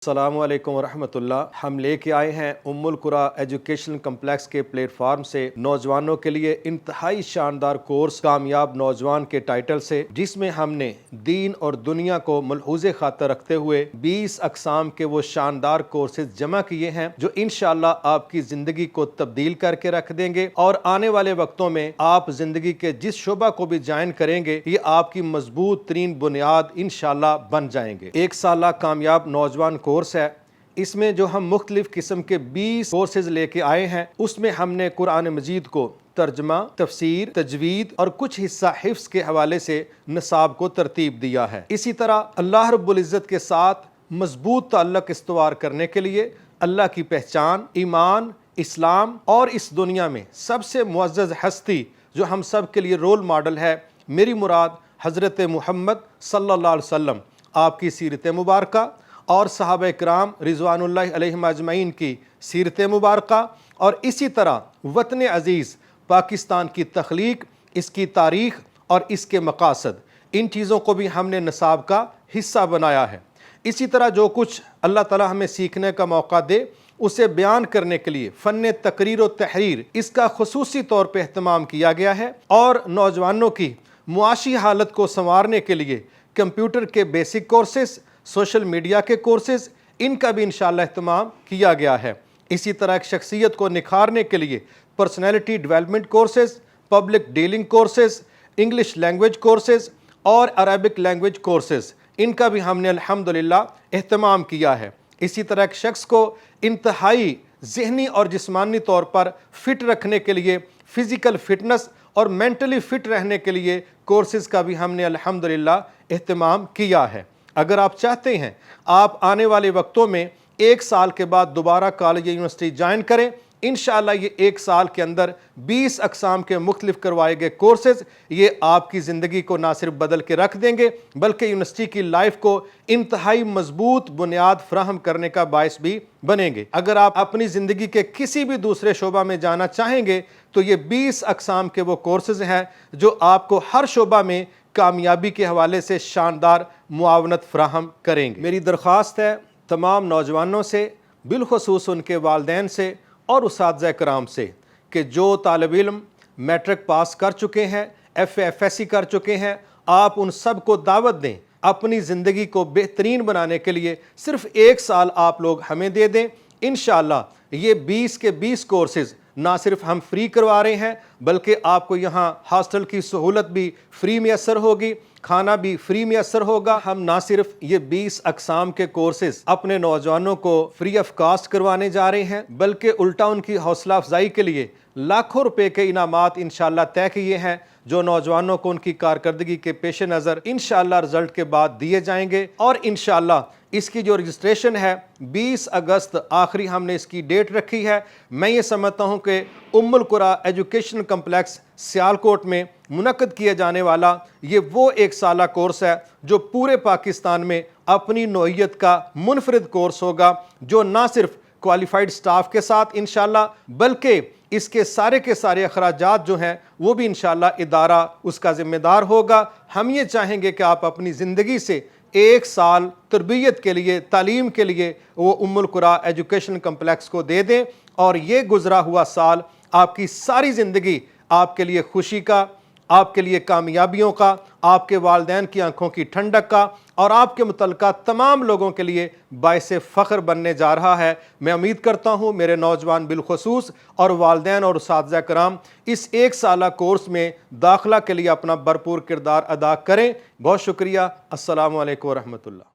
अस्सलामु अलैकुम वरहमतुल्लाह। हम लेके आए हैं उम्मुल कुरा एजुकेशन कम्प्लेक्स के प्लेटफार्म से नौजवानों के लिए इंतहाई शानदार कोर्स कामयाब नौजवान के टाइटल से, जिसमें हमने दीन और दुनिया को मलहूज़े खातर रखते हुए 20 अक़साम के वो शानदार कोर्सेज जमा किए हैं जो इंशाअल्लाह आपकी ज़िंदगी को तब्दील करके रख देंगे और आने वाले वक्तों में आप ज़िंदगी के जिस शोबा को भी ज्वाइन करेंगे ये आपकी मजबूत तरीन बुनियाद इंशाअल्लाह बन जाएंगे। एक साला कामयाब नौजवान कोर्स है। इसमें जो हम मुख्तलिफ किस्म के 20 कोर्सेज लेके आए हैं उसमें हमने कुरान मजीद को तर्जमा, तफसीर, तजवीद और कुछ हिस्सा हिफ्स के हवाले से निसाब को तरतीब दिया है। इसी तरह अल्लाह रब्बुल इज़्ज़त के साथ मजबूत ताल्लुक़ इस्तवार करने के लिए अल्लाह की पहचान, ईमान, इस्लाम और इस दुनिया में सबसे मुअज़्ज़ज़ हस्ती जो हम सब के लिए रोल मॉडल है, मेरी मुराद हज़रत मुहम्मद सल्लल्लाहु अलैहि वसल्लम आपकी सीरत मुबारका और सहाबा किराम रिज़वानुल्लाहि अलैहिम अजमईन की सीरत मुबारका और इसी तरह वतन अज़ीज़ पाकिस्तान की तख्लीक, इसकी तारीख़ और इसके मकासद, इन चीज़ों को भी हमने निसाब का हिस्सा बनाया है। इसी तरह जो कुछ अल्लाह ताला हमें सीखने का मौका दे उसे बयान करने के लिए फ़न तकरीर व तहरीर, इसका खुसूसी तौर पर अहतमाम किया गया है और नौजवानों की मुआशी हालत को संवारने के लिए कंप्यूटर के बेसिक कोर्सेस, सोशल मीडिया के कोर्सेज, इनका भी इंशाअल्लाह अहतमाम किया गया है। इसी तरह एक शख्सियत को निखारने के लिए personality development courses, public dealing courses, English language courses और अरबिक लैंग्वेज कोर्सेज, इनका भी हमने अल्हम्दुलिल्लाह अहतमाम किया है। इसी तरह एक शख्स को इंतहाई ज़हनी और जिस्मानी तौर पर फिट रखने के लिए फ़िज़िकल फ़िटनेस और मेंटली फ़िट रहने के लिए कोर्सेज़ का भी हमने अल्हम्दुलिल्लाह अहतमाम किया है। अगर आप चाहते हैं आप आने वाले वक्तों में एक साल के बाद दोबारा कॉलेज या यूनिवर्सिटी ज्वाइन करें, इंशाअल्लाह ये एक साल के अंदर 20 अक़साम के मुख्तलिफ करवाए गए कोर्सेज ये आपकी ज़िंदगी को ना सिर्फ बदल के रख देंगे बल्कि यूनिवर्सिटी की लाइफ को इंतहाई मजबूत बुनियाद फ्राहम करने का बायस भी बनेंगे। अगर आप अपनी ज़िंदगी के किसी भी दूसरे शोबा में जाना चाहेंगे तो ये 20 अक़साम के वो कोर्सेज हैं जो आपको हर शोबा में कामयाबी के हवाले से शानदार मुआवनत फ्राहम करेंगे। मेरी दरख्वास्त है तमाम नौजवानों से, बिलखुसूस उनके वालिदैन से और उस्ताद कराम से कि जो तालिब इल्म मैट्रिक पास कर चुके हैं, FA FSC कर चुके हैं, आप उन सब को दावत दें अपनी ज़िंदगी को बेहतरीन बनाने के लिए सिर्फ़ एक साल आप लोग हमें दे दें। इंशाअल्लाह ये 20 के 20 कोर्सेज़ ना सिर्फ हम फ्री करवा रहे हैं बल्कि आपको यहाँ हॉस्टल की सहूलत भी फ्री मैसर होगी, खाना भी फ्री मैसर होगा। हम ना सिर्फ ये 20 अक़साम के कोर्सेज अपने नौजवानों को फ्री ऑफ कास्ट करवाने जा रहे हैं बल्कि उल्टा उनकी हौसला अफजाई के लिए लाखों रुपए के इनामात इंशाअल्लाह तय किए हैं जो नौजवानों को उनकी कारकर्दगी के पेश नज़र इंशाअल्लाह रिजल्ट के बाद दिए जाएंगे। और इंशाअल्लाह इसकी जो रजिस्ट्रेशन है 20 अगस्त आखिरी हमने इसकी डेट रखी है। मैं ये समझता हूँ कि उम्मुल कुरा एजुकेशन कम्प्लेक्स सियालकोट में मुनक्कद किया जाने वाला ये वो एक साला कोर्स है जो पूरे पाकिस्तान में अपनी नौइयत का मुनफरिद कोर्स होगा जो ना सिर्फ क्वालिफाइड स्टाफ के साथ इंशाअल्लाह बल्कि इसके सारे के सारे अखराजात जो हैं वो भी इंशाअल्लाह इदारा उसका ज़िम्मेदार होगा। हम ये चाहेंगे कि आप अपनी ज़िंदगी से एक साल तरबियत के लिए, तालीम के लिए वो उम्मुल कुरा एजुकेशन कम्प्लेक्स को दे दें और ये गुज़रा हुआ साल आपकी सारी ज़िंदगी आपके लिए खुशी का, आपके लिए कामयाबियों का, आपके वालिदैन की आंखों की ठंडक का और आपके मुतल्लिका तमाम लोगों के लिए बाइसे फ़ख्र बनने जा रहा है। मैं उम्मीद करता हूँ मेरे नौजवान बिलखुसूस और वालिदैन और उस्ताद कराम इस एक साला कोर्स में दाखिला के लिए अपना भरपूर किरदार अदा करें। बहुत शुक्रिया। अस्सलामु अलैकुम व रहमतुल्लाह।